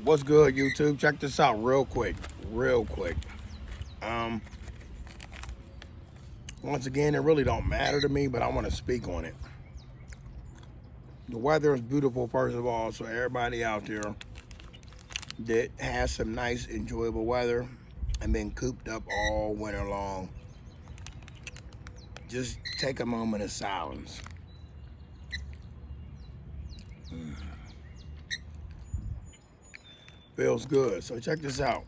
What's good, YouTube? Check this out real quick. Real quick. Um, Once again, it really don't matter to me, but I want to speak on it. The weather is beautiful, first of all, so everybody out there that has some nice, enjoyable weather and been cooped up all winter long, just take a moment of silence. Feels good. So check this out.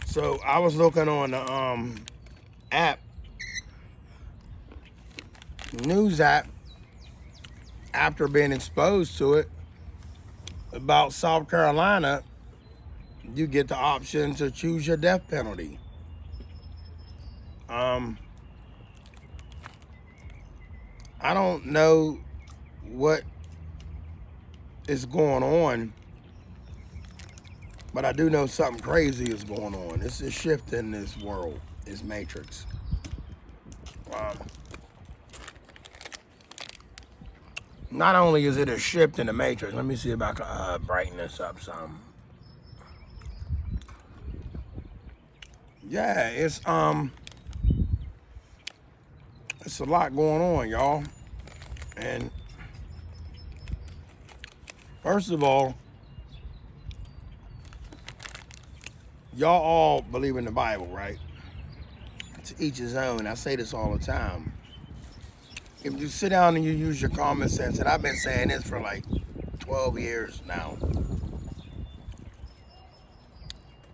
So I was looking on the app, news app, after being exposed to it, about South Carolina. You get the option to choose your death penalty. I don't know what is going on, but I do know something crazy is going on. It's a shift in this world, this matrix. Not only is it a shift in the matrix, let me see if I can brighten this up some. Yeah, it's a lot going on, y'all. And first of all, y'all all believe in the Bible, right? To each his own. I say this all the time. If you sit down and you use your common sense, and I've been saying this for like 12 years now,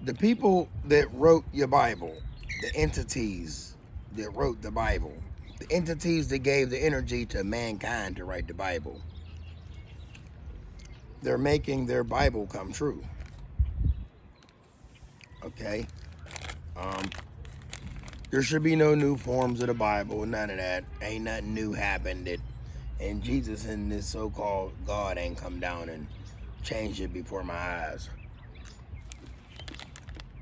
the people that wrote your Bible, the entities that wrote the Bible, the entities that gave the energy to mankind to write the Bible, they're making their Bible come true. Okay? There should be no new forms of the Bible, none of that. Ain't nothing new happened. And Jesus and this so-called God ain't come down and changed it before my eyes.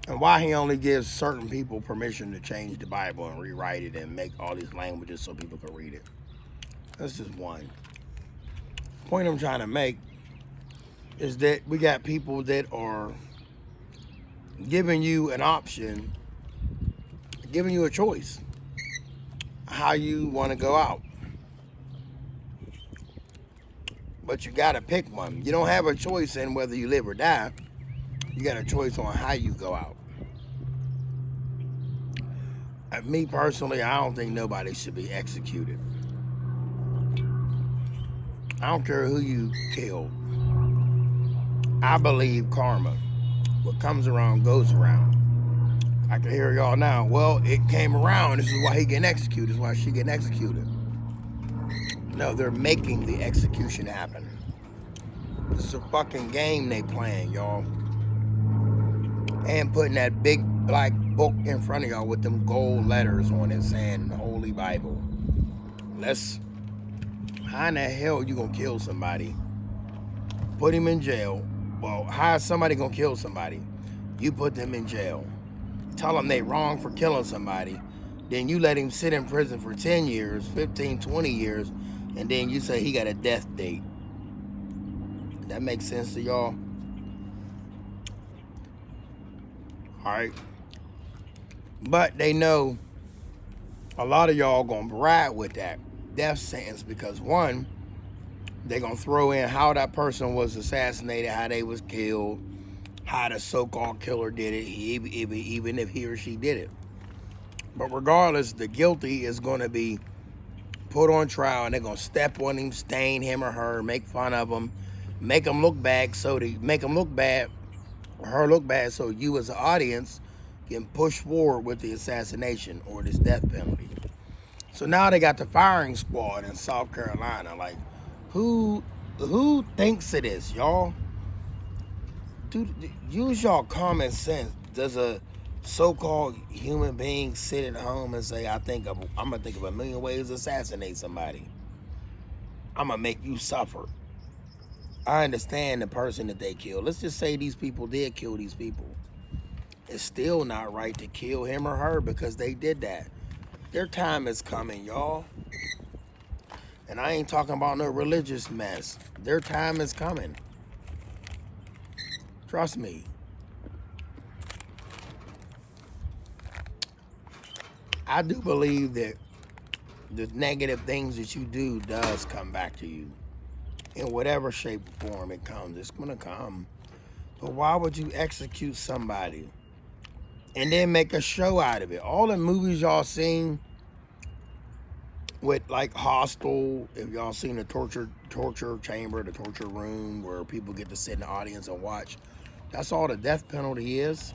And why he only gives certain people permission to change the Bible and rewrite it and make all these languages so people can read it. That's just one. The point I'm trying to make is that we got people that are giving you an option, giving you a choice how you want to go out. But you got to pick one. You don't have a choice in whether you live or die. You got a choice on how you go out. Me personally, I don't think nobody should be executed. I don't care who you kill. I believe karma. What comes around goes around. I can hear y'all now. Well, it came around. This is why he getting executed. This is why she getting executed. No, they're making the execution happen. This is a fucking game they playing, y'all. And putting that big black book in front of y'all with them gold letters on it saying the Holy Bible. How in the hell you gonna kill somebody? Put him in jail. Well, how is somebody gonna kill somebody? You put them in jail. Tell them they wrong for killing somebody. Then you let him sit in prison for 10 years, 15, 20 years, and then you say he got a death date. That makes sense to y'all? All right. But they know a lot of y'all gonna brag with that death sentence because one, they're gonna throw in how that person was assassinated, how they was killed, how the so-called killer did it, even if he or she did it. But regardless, the guilty is gonna be put on trial and they're gonna step on him, stain him or her, make fun of him, make them look bad, her look bad, so you as an audience can push forward with the assassination or this death penalty. So now they got the firing squad in South Carolina. Like, who thinks of this, y'all? Dude, use y'all common sense. Does a so-called human being sit at home and say, I'm gonna think of a million ways to assassinate somebody. I'm gonna make you suffer. I understand the person that they killed. Let's just say these people did kill these people. It's still not right to kill him or her because they did that. Their time is coming, y'all. And I ain't talking about no religious mess. Their time is coming. Trust me. I do believe that the negative things that you do does come back to you. In whatever shape or form it comes, it's gonna come. But why would you execute somebody and then make a show out of it? All the movies y'all seen with like Hostel, if y'all seen the torture chamber, the torture room where people get to sit in the audience and watch, that's all the death penalty is.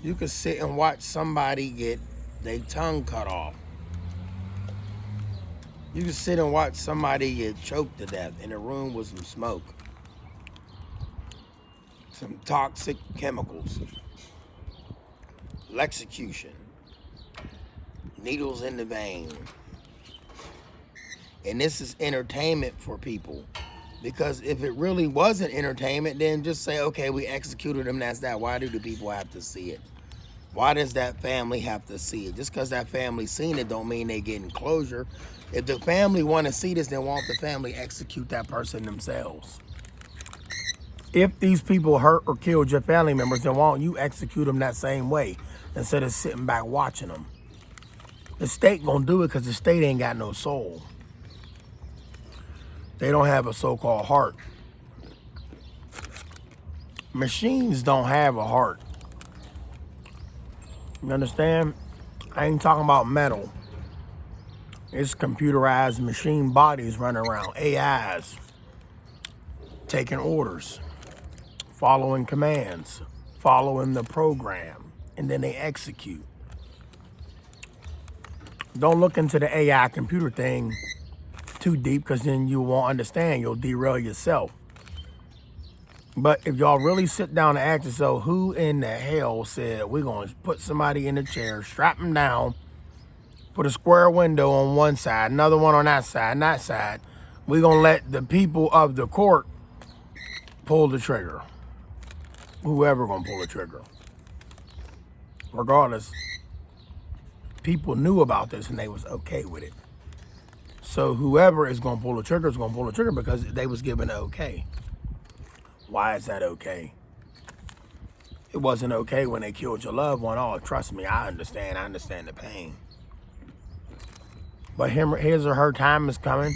You could sit and watch somebody get their tongue cut off. You could sit and watch somebody get choked to death in a room with some smoke, some toxic chemicals, electrocution, needles in the vein. And this is entertainment for people. Because if it really wasn't entertainment, then just say, okay, we executed them, that's that. Why do the people have to see it? Why does that family have to see it? Just because that family seen it don't mean they getting closure. If the family want to see this, then why don't the family execute that person themselves? If these people hurt or killed your family members, then why don't you execute them that same way instead of sitting back watching them? The state gonna do it because the state ain't got no soul. They don't have a so-called heart. Machines don't have a heart. You understand? I ain't talking about metal. It's computerized machine bodies running around, AIs, taking orders, following commands, following the program, and then they execute. Don't look into the AI computer thing too deep because then you won't understand. You'll derail yourself. But if y'all really sit down and ask yourself, who in the hell said we're going to put somebody in a chair, strap them down, put a square window on one side, another one on that side, and that side, we're going to let the people of the court pull the trigger. Whoever going to pull the trigger. Regardless, people knew about this and they was okay with it. So whoever is going to pull the trigger is going to pull the trigger because they was given an okay. Why is that okay? It wasn't okay when they killed your loved one. Oh, trust me, I understand the pain. But his or her time is coming.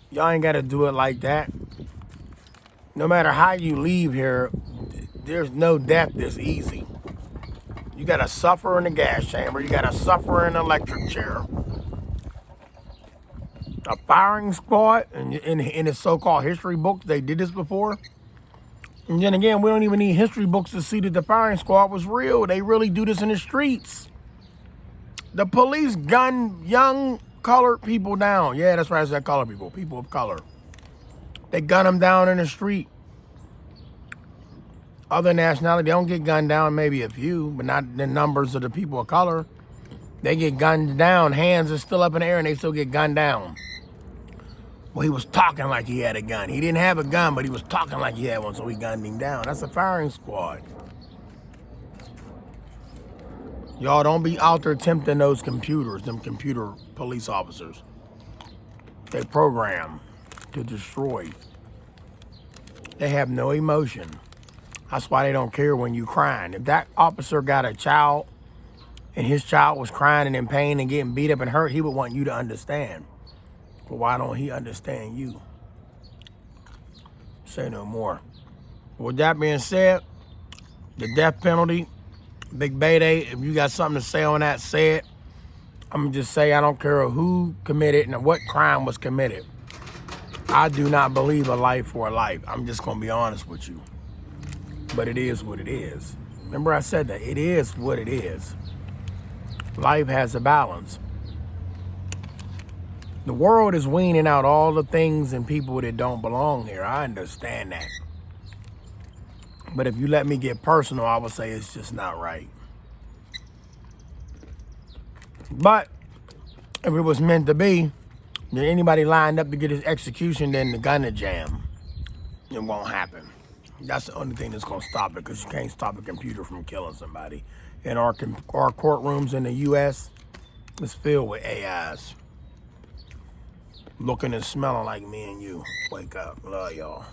Y'all ain't got to do it like that. No matter how you leave here, there's no death that's easy. You got to suffer in the gas chamber. You got to suffer in the electric chair. A firing squad, in the so-called history books, they did this before. And then again, we don't even need history books to see that the firing squad was real. They really do this in the streets. The police gun young colored people down. Yeah, that's right, I said colored people, people of color. They gun them down in the street. Other nationality, they don't get gunned down, maybe a few, but not the numbers of the people of color. They get gunned down, hands are still up in the air and they still get gunned down. Well, he was talking like he had a gun. He didn't have a gun, but he was talking like he had one, so he gunned him down. That's a firing squad. Y'all don't be out there tempting those computers, them computer police officers. They program to destroy. They have no emotion. That's why they don't care when you crying. If that officer got a child and his child was crying and in pain and getting beat up and hurt, he would want you to understand. But why don't he understand you? Say no more. With that being said, the death penalty, Big Bayday, if you got something to say on that, say it. I'm going to just say I don't care who committed and what crime was committed. I do not believe a life for a life. I'm just going to be honest with you. But it is what it is. Remember I said that. It is what it is. Life has a balance. The world is weaning out all the things and people that don't belong here. I understand that. But if you let me get personal, I would say it's just not right. But if it was meant to be, then anybody lined up to get his execution, then the gun to jam. It won't happen. That's the only thing that's going to stop it, because you can't stop a computer from killing somebody. And our courtrooms in the U.S. is filled with AIs. Looking and smelling like me and you. Wake up. Love y'all.